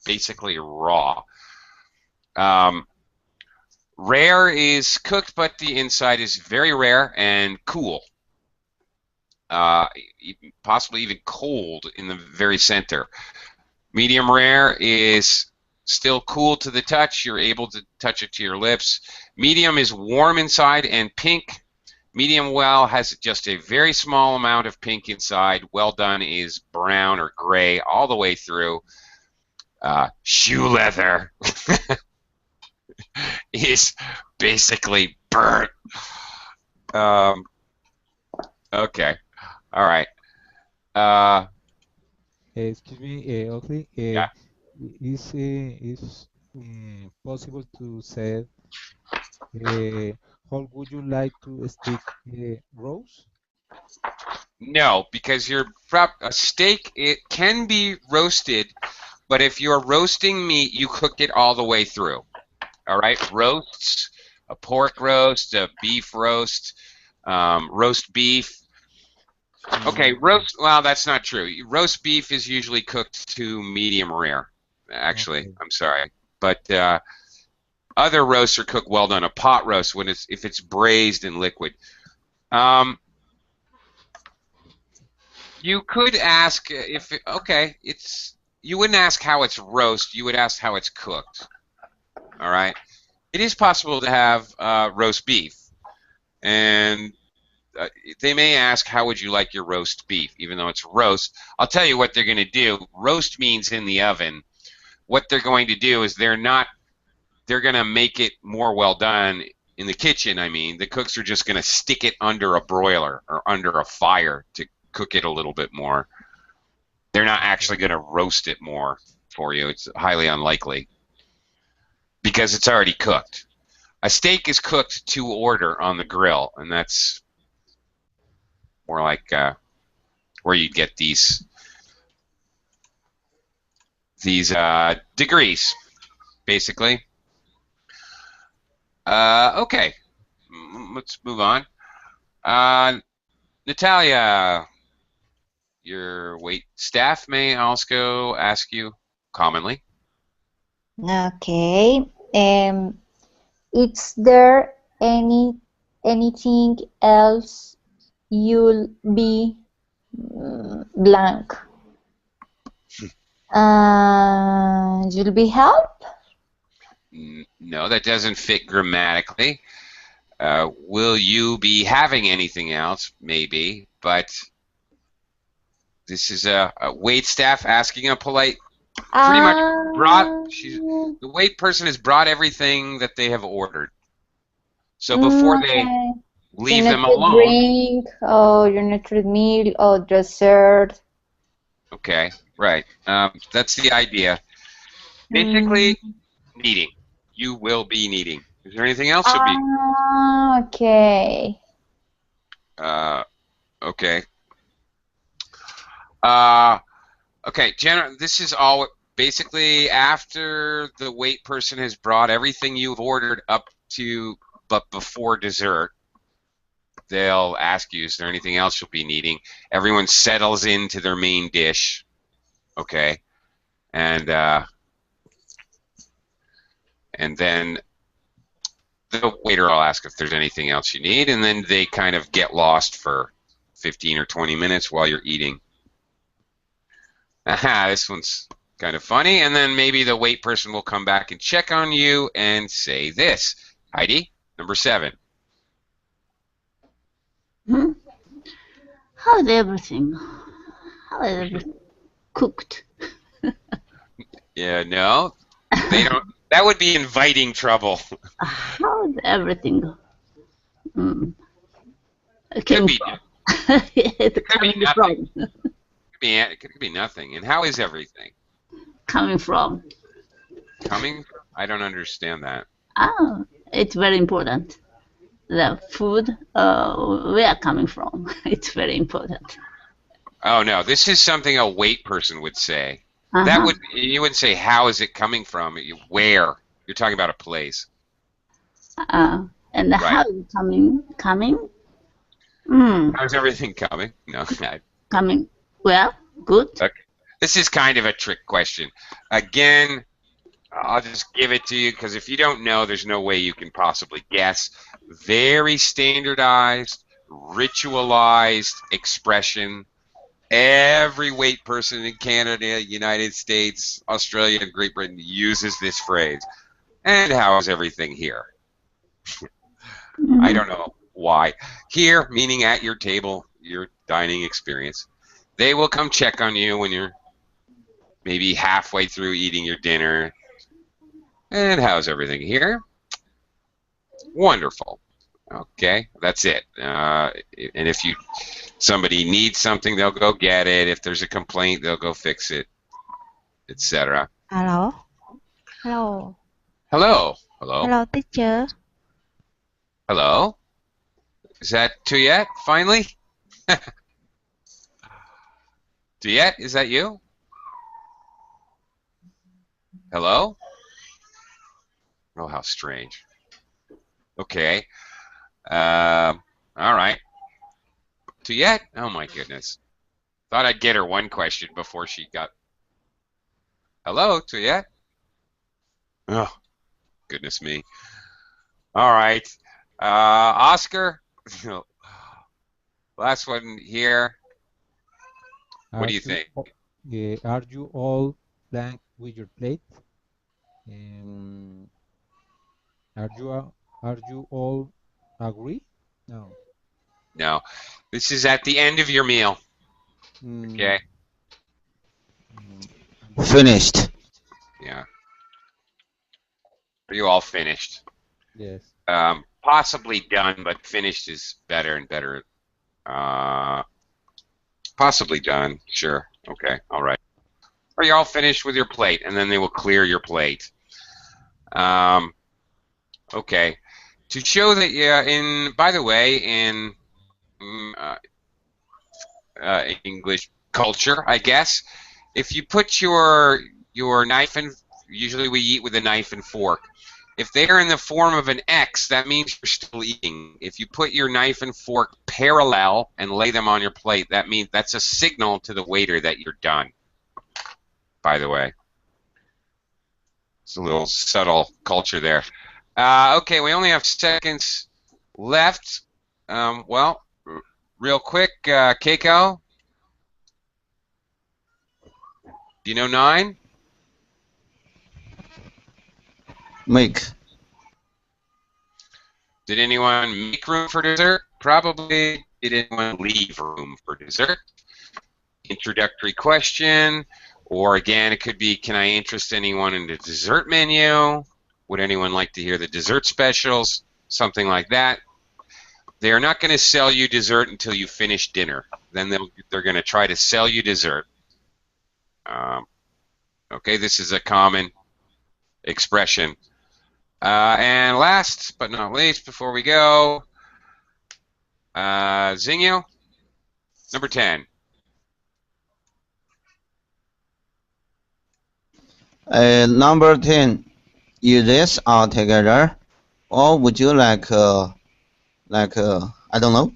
S1: basically raw. Um, Rare is cooked, but the inside is very rare and cool. Possibly even cold in the very center. Medium rare is still cool to the touch. You're able to touch it to your lips. Medium is warm inside and pink. Medium well has just a very small amount of pink inside. Well done is brown or gray all the way through. Shoe leather is basically burnt. Um, okay. All right.
S5: Excuse me, Oakley.
S1: Yeah.
S5: Is possible to say how would you like to stick roast?
S1: No, because a steak, it can be roasted, but if you're roasting meat, you cook it all the way through. All right, roasts, a pork roast, a beef roast, roast beef. Okay, roast. Well, that's not true. Roast beef is usually cooked to medium rare. Actually,
S5: Okay.
S1: I'm sorry, but other roasts are cooked well done. A pot roast when if it's braised in liquid. Um, you could ask if okay, you wouldn't ask how it's roast. You would ask how it's cooked. All right. It is possible to have roast beef, and they may ask, how would you like your roast beef, even though it's roast. I'll tell you what they're going to do. Roast means in the oven. What they're going to do is they're going to make it more well done in the kitchen. I mean, the cooks are just going to stick it under a broiler or under a fire to cook it a little bit more. They're not actually going to roast it more for you. It's highly unlikely because it's already cooked. A steak is cooked to order on the grill, and that's more like where you get these degrees, basically. Okay, let's move on. Natalia, your wait staff may also ask you commonly.
S3: Okay. Is there anything else you'll be blank? You'll be help?
S1: No, that doesn't fit grammatically. Will you be having anything else? Maybe, but this is a wait staff asking a polite. Pretty much brought. The wait person has brought everything that they have ordered. So before they
S3: Okay.
S1: leave
S3: You're
S1: them
S3: not to
S1: alone.
S3: drink, or you're not to meal, or dessert.
S1: Okay, right. That's the idea.
S3: Mm.
S1: Basically, needing. You will be needing. Is there anything else you'll be?
S3: Okay.
S1: Okay. Okay. This is all basically after the wait person has brought everything you've ordered up to, but before dessert, they'll ask you, is there anything else you'll be needing? Everyone settles into their main dish. Okay. And then the waiter will ask if there's anything else you need, and then they kind of get lost for 15 or 20 minutes while you're eating. Aha, this one's kind of funny. And then maybe the wait person will come back and check on you and say this. Heidi, number 7.
S4: How's everything? How is everything cooked?
S1: Yeah, no, they don't. That would be inviting trouble.
S4: How's everything?
S1: Could be,
S4: It's
S1: could be
S4: coming from.
S1: nothing. It could be nothing. And how is everything?
S4: Coming from.
S1: Coming? I don't understand that.
S4: Oh, it's very important. The food, where coming from? It's very important.
S1: Oh no, this is something a wait person would say. That would you wouldn't say how is it coming from? Where? You're talking about a place.
S4: And
S1: Right.
S4: how is it coming?
S1: How's everything coming? No.
S4: Coming. Well, good.
S1: Okay. This is kind of a trick question. Again, I'll just give it to you because if you don't know, there's no way you can possibly guess. Very standardized, ritualized expression. Every wait person in Canada, United States, Australia, and Great Britain uses this phrase. And how is everything here? I don't know why. Here, meaning at your table, your dining experience. They will come check on you when you're maybe halfway through eating your dinner. And how's everything here? Wonderful. Okay, that's it. And if somebody needs something, they'll go get it. If there's a complaint, they'll go fix it, etc.
S9: Hello. Hello.
S1: Hello. Hello.
S9: Hello, teacher.
S1: Hello. Is that Tuyet, finally? Tuyet, is that you? Hello? Oh, how strange. Okay. All right. Tuyet? Oh, my goodness. Thought I'd get her one question before she got... Hello, Tuyet? Oh, goodness me. All right. Oscar? Last one here. What do you think?
S5: Are you all blank with your plate? Are you all agree? No.
S1: No. This is at the end of your meal. Okay.
S7: Finished.
S1: Yeah. Are you all finished?
S5: Yes.
S1: Possibly done, but finished is better and better. Possibly done. Sure. Okay. All right. Are you all finished with your plate? And then they will clear your plate. Okay. To show that, by the way, in English culture, I guess, if you put your knife and usually we eat with a knife and fork. If they're in the form of an X, that means you're still eating. If you put your knife and fork parallel and lay them on your plate, that means that's a signal to the waiter that you're done. By the way. It's a little subtle culture there. Okay, we only have seconds left. Well, real quick, Keiko, do you know 9?
S7: Make.
S1: Did anyone make room for dessert? Probably. Did anyone leave room for dessert? Introductory question, or again, it could be, can I interest anyone in the dessert menu? Would anyone like to hear the dessert specials? Something like that. They are not going to sell you dessert until you finish dinner. Then they're going to try to sell you dessert. Okay, this is a common expression. And last but not least, before we go, Zingyo, number 10.
S7: Number 10. Is this all together, or would you like I don't know.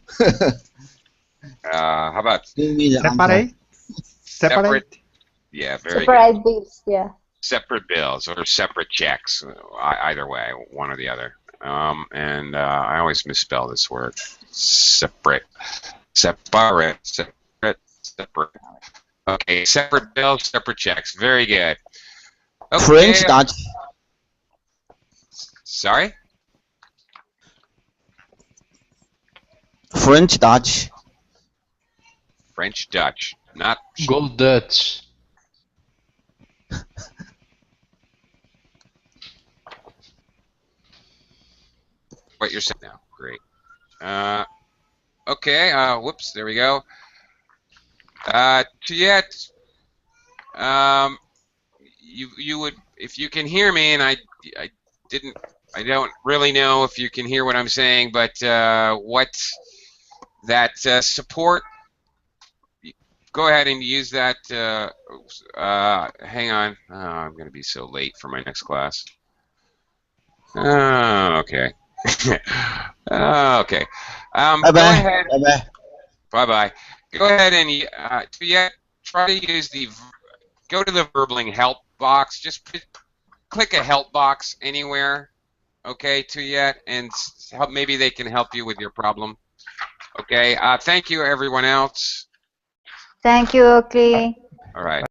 S1: How about
S7: Give me the answer.
S2: Separate. Separate.
S1: Yeah, very
S3: Separate
S1: good.
S3: bills, yeah.
S1: Separate bills or separate checks, either way, one or the other. I always misspell this word. Separate. Separate. Okay, separate bills, separate checks. Very good. Okay.
S7: French Dutch.
S1: Sorry?
S7: French Dutch.
S1: French Dutch. Not
S6: Go Dutch.
S1: what you're saying now. Great. Okay, whoops, there we go. Tuyet, you would, if you can hear me, and I don't really know if you can hear what I'm saying, but what that support, go ahead and use that. Hang on, I'm going to be so late for my next class. Okay. Okay.
S7: Bye-bye.
S1: Go ahead.
S7: Bye-bye.
S1: Bye-bye. Go ahead and try to use go to the Verbling help box. Just click a help box anywhere, okay, and maybe they can help you with your problem. Okay. Thank you, everyone else.
S3: Thank you, Oakley.
S1: All right.